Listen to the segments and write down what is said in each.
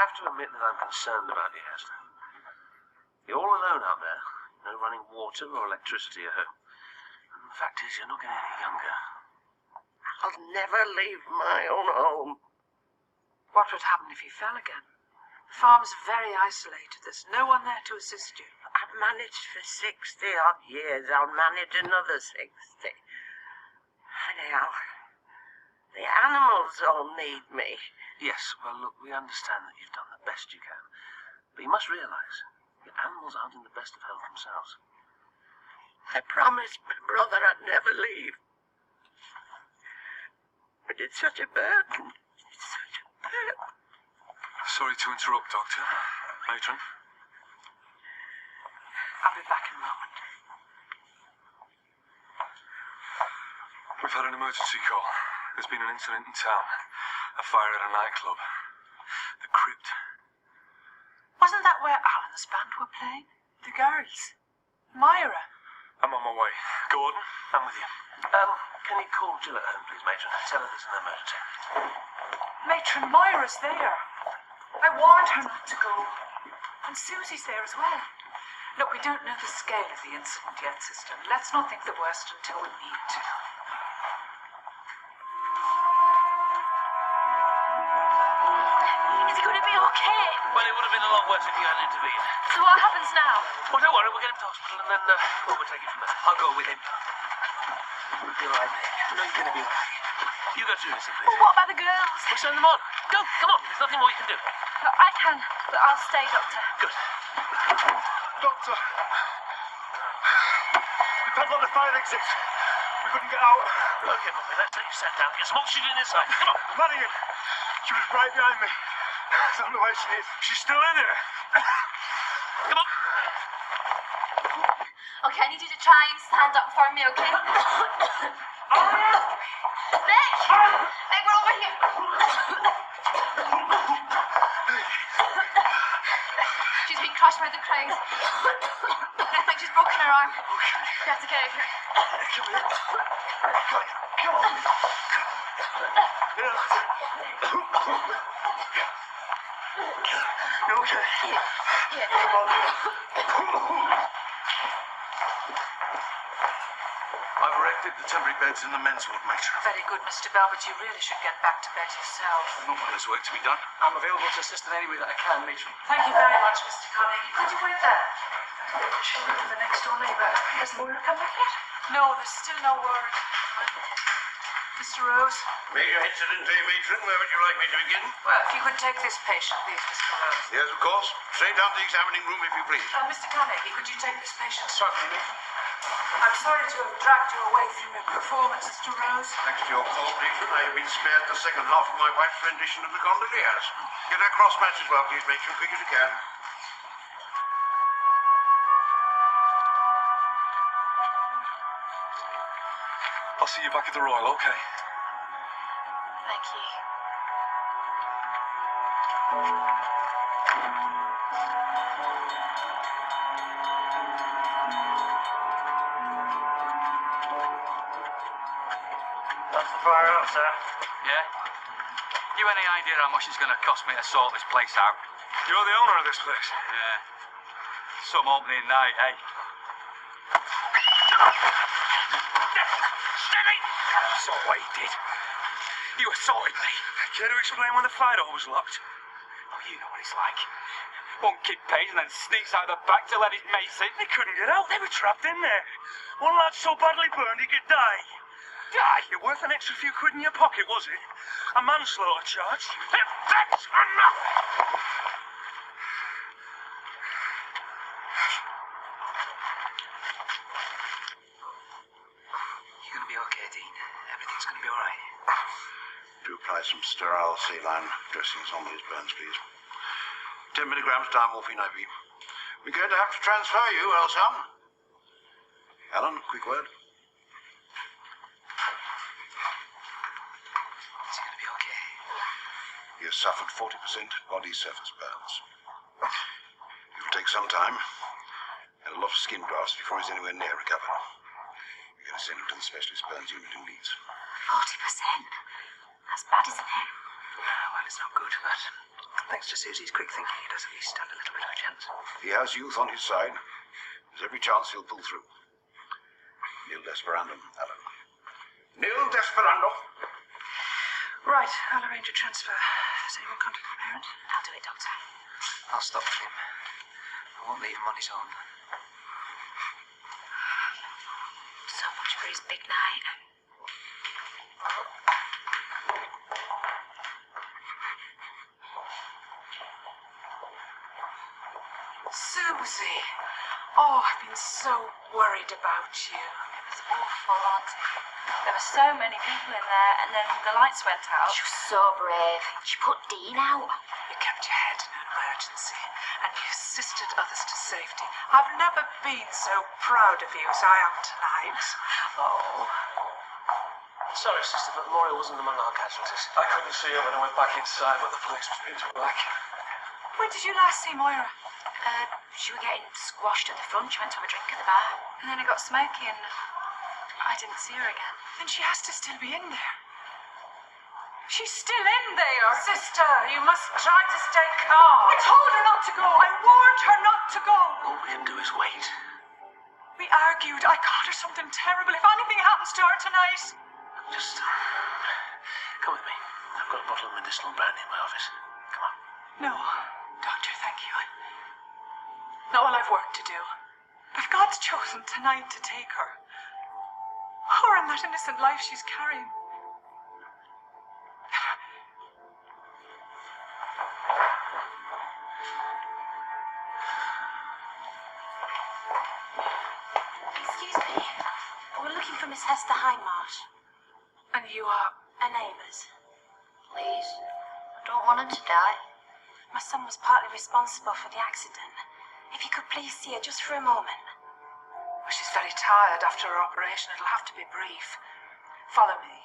have to admit that I'm concerned about you, Hester. You're all alone out there. No running water or electricity at home. And the fact is, you're not getting any younger. I'll never leave my own home. What would happen if you fell again? The farm's very isolated. There's no one there to assist you. I've managed for 60-odd years. I'll manage another 60. Anyhow, the animals all need me. Yes, well, look, we understand that you've done the best you can. But you must realise, the animals aren't in the best of health themselves. I promised my brother I'd never leave. But it's such a burden. It's such a burden. Sorry to interrupt, Doctor. Matron? I'll be back in a moment. We've had an emergency call. There's been an incident in town. A fire at a nightclub. The Crypt. Wasn't that where Alun's band were playing? The girls. Myra. I'm on my way. Gordon, I'm with you. Can you call Jill at home, please, Matron? Tell her there's an emergency. Matron, Myra's there. I warned her not to go. And Susie's there as well. Look, we don't know the scale of the incident yet, sister. Let's not think the worst until we need to. Is he going to be okay? Well, it would have been a lot worse if you hadn't intervened. So what happens now? Well, don't worry, we'll get him to hospital and then we'll take it from there. I'll go with him. You'll be all right, mate. You know you're going to be all right. You go through this, please. Well, what about the girls? We'll send them on. Go, come on. There's nothing more you can do. No, I can, but I'll stay, Doctor. Good. Doctor! We padlocked the fire exits. We couldn't get out. Okay, Bobby, let's take you sat down. Get some oxygen inside. Come on. Marian! She was right behind me. I don't know where she is. She's still in there. Come on. Okay, I need you to try and stand up for me, okay? Nick! Nick, we're over here! She's been crushed by the cranes. I think she's broken her arm. We have to get her here. Come here. Come on. You okay? Yeah. Come on. I've erected the temporary beds in the men's ward, Matron. Very good, Mr. Bell, but you really should get back to bed yourself. Not while there's work to be done. I'm available to assist in any way that I can, Matron. Thank you very much, Mr. Connie. Could you wait there? Children of the next door neighbour. Has Moira come back yet? No, there's still no word. Mr. Rose? Major incident day, Matron. Where would you like me to begin? Well, if you could take this patient, please, Mr. Rose. Yes, of course. Straight down to the examining room, if you please. Mr. Carnegie, could you take this patient? Certainly, Matron. I'm sorry to have dragged you away from your performance, Mr. Rose. Thanks to your call, Matron, I have been spared the second half of my wife's rendition of the gondoliers. Get her cross-match as well, please, Matron, quick as you can. I'll see you back at the Royal, okay? Thank you. That's the fire out, sir. Yeah? You any idea how much it's going to cost me to sort this place out? You're the owner of this place. Yeah. Some opening night, eh? Steady! So what he did. You assaulted me. Care to explain when the fire door was locked? Oh, you know what it's like. One kid pays and then sneaks out the back to let his mates in. They couldn't get out. They were trapped in there. One lad so badly burned he could die. Die? It worth an extra few quid in your pocket, was it? A manslaughter charge? That's enough! You're going to be okay, Dean. Everything's going to be all right. Do apply some sterile saline dressings on these burns, please. 10 milligrams diamorphine IV. We're going to have to transfer you, Elsa. Alun, quick word. Is he going to be okay? He has suffered 40% body surface burns. It will take some time and a lot of skin grafts before he's anywhere near recover. We're going to send him to the specialist burns unit in Leeds. 40%? That's bad, isn't it? Well, it's not good, but Thanks to Susie's quick thinking, he does at least stand a little bit of a chance. He has youth on his side. There's every chance he'll pull through. Nil desperandum, Alun. Nil desperandum. Right, I'll arrange a transfer. Has anyone contacted the parent? I'll do it, Doctor. I'll stop with him. I won't leave him on his own. So much for his big night. Susie! Oh, I've been so worried about you. It was awful, Auntie. There were so many people in there, and then the lights went out. She was so brave. She put Dean out. You kept your head in an emergency, and you assisted others to safety. I've never been so proud of you as I am tonight. Oh. Sorry, sister, but Muriel wasn't among our casualties. I couldn't see her when I went back inside, but the place was pitch black. When did you last see Moira? She was getting squashed at the front. She went to have a drink at the bar. And then it got smoky, and I didn't see her again. Then she has to still be in there. She's still in there. Sister, you must try to stay calm. I told her not to go. I warned her not to go. All we can do is wait. We argued. I called her something terrible. If anything happens to her tonight. Just come with me. I've got a bottle of medicinal brandy in my office. Come on. No, Doctor, thank you. Not while I've work to do. If God's chosen tonight to take her, her and that innocent life she's carrying. Excuse me. We're looking for Miss Hester Hindmarsh. And you are? Her neighbours. Please. I don't want her to die. My son was partly responsible for the accident. If you could please see her just for a moment. Well, she's very tired after her operation. It'll have to be brief. Follow me.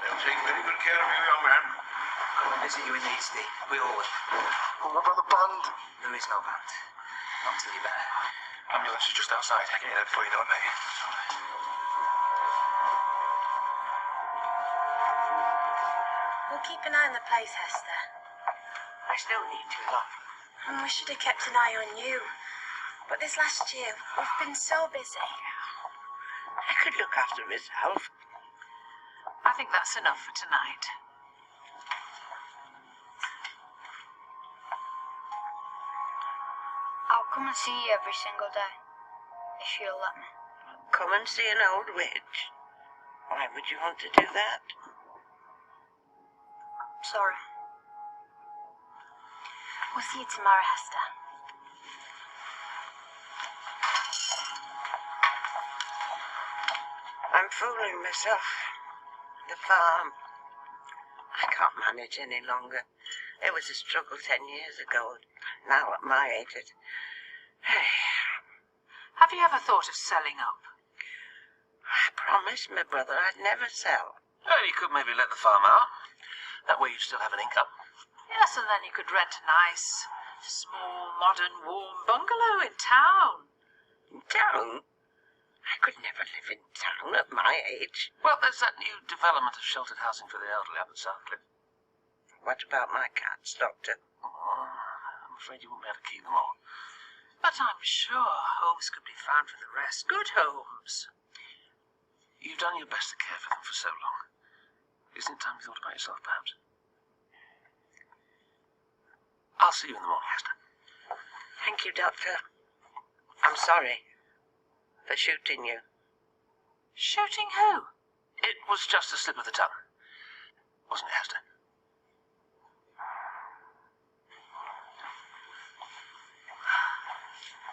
They'll take very good care of you, young man. Come and visit you in these, Steve. We all will. Oh, what about the band? There is no band. Not till you're better. Ambulance is just outside. I can get there before you know it, mate. We'll keep an eye on the place, Hester. I still need to, Love. And we should have kept an eye on you. But this last year, we've been so busy. I could look after myself. I think that's enough for tonight. I'll come and see you every single day, if you'll let me. Come and see an old witch. Why would you want to do that? Sorry. We'll see you tomorrow, Hester. I'm fooling myself. The farm. I can't manage any longer. It was a struggle 10 years ago. Now at my age, Have you ever thought of selling up? I promised my brother I'd never sell. Well, you could maybe let the farm out. That way you still have an income. Yes, and then you could rent a nice, small, modern, warm bungalow in town. In town? I could never live in town at my age. Well, there's that new development of sheltered housing for the elderly up at Southcliffe. What about my cats, Doctor? Oh, I'm afraid you won't be able to keep them all. But I'm sure homes could be found for the rest. Good homes. You've done your best to care for them for so long. Isn't it time you thought about yourself, perhaps? I'll see you in the morning, Hester. Thank you, Doctor. I'm sorry for shooting you. Shooting who? It was just a slip of the tongue. Wasn't it, Hester?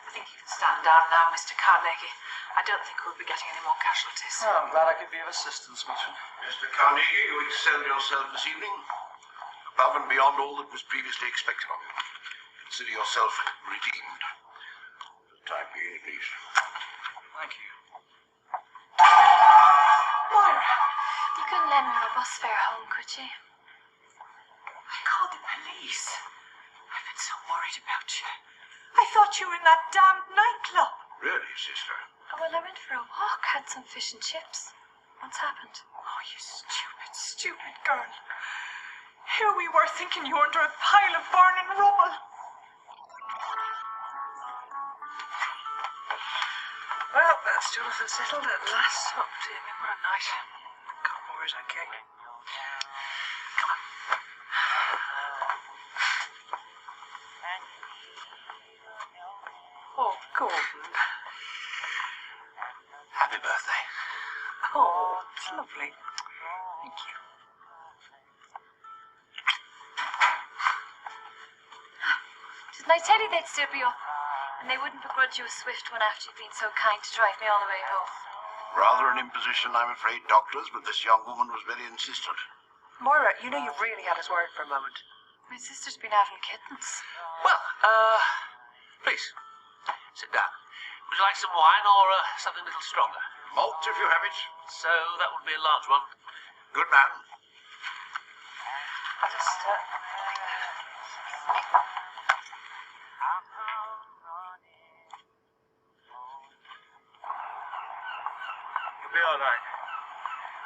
I think you can stand down now, Mr. Carnegie. I don't think we'll be getting any more casualties. Oh, I'm glad I could be of assistance, Matron. Mr. Carnegie, you excelled yourself this evening, above and beyond all that was previously expected of you. Consider yourself redeemed. For the time being, at least. Thank you. Moira, You couldn't lend me a bus fare home, could you? I called the police. I've been so worried about you. I thought you were in that damned nightclub. Really, sister? Oh, well, I went for a walk, had some fish and chips. What's happened? Oh, you stupid, stupid girl. Here we were thinking you were under a pile of burning rubble. Well, that still hasn't settled at last. Oh, dear me, what a night. God, more is okay. Come on. Oh, Gordon. Happy birthday. Oh, it's lovely. Thank you. Didn't I tell you they'd still be up? And they wouldn't begrudge you a swift one after you've been so kind to drive me all the way home. Rather an imposition, I'm afraid, doctors, but this young woman was very insistent. Moira, you know you really had his word for a moment. My sister's been having kittens. Well, please, sit down. Would you like some wine or something a little stronger? Malt, if you have it. So that would be a large one. Good man. I'll just, You'll be all right.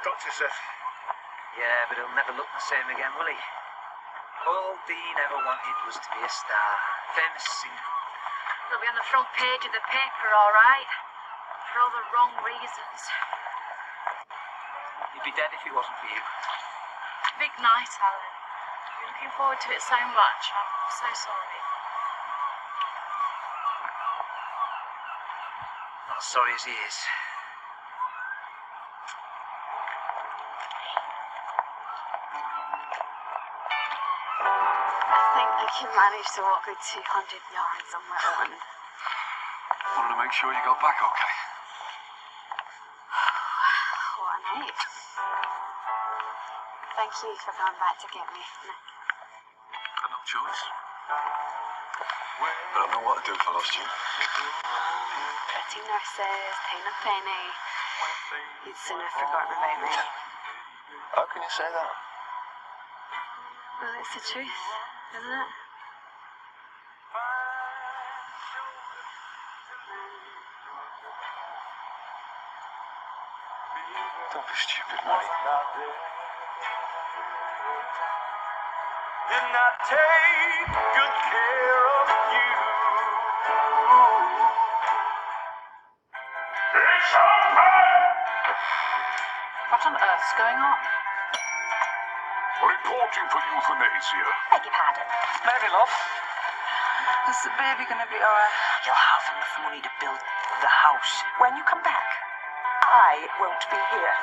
Doctor says. Yeah, but he'll never look the same again, will he? All Dean ever wanted was to be a star. Famous singer. They'll be on the front page of the paper, all right. For all the wrong reasons. He'd be dead if he wasn't for you. Big night, Alun. You're looking forward to it so much. I'm so sorry. Not as sorry as he is. I think I can manage to walk the 200 yards on my own. Wanted to make sure you got back okay. What a night. Thank you for coming back to get me. Got no choice. But I know what to do if I lost you. Pretty nurses, Tina Penny. You'd soon have forgotten about me. How can you say that? Well, it's the truth, isn't it? Don't be stupid, Marian. Didn't I take good care of you? It's open! what on earth's going on? Reporting for euthanasia. Beg your pardon. Mary, love. Is the baby going to be alright? You'll have enough money to build the house when you come back. I won't be here.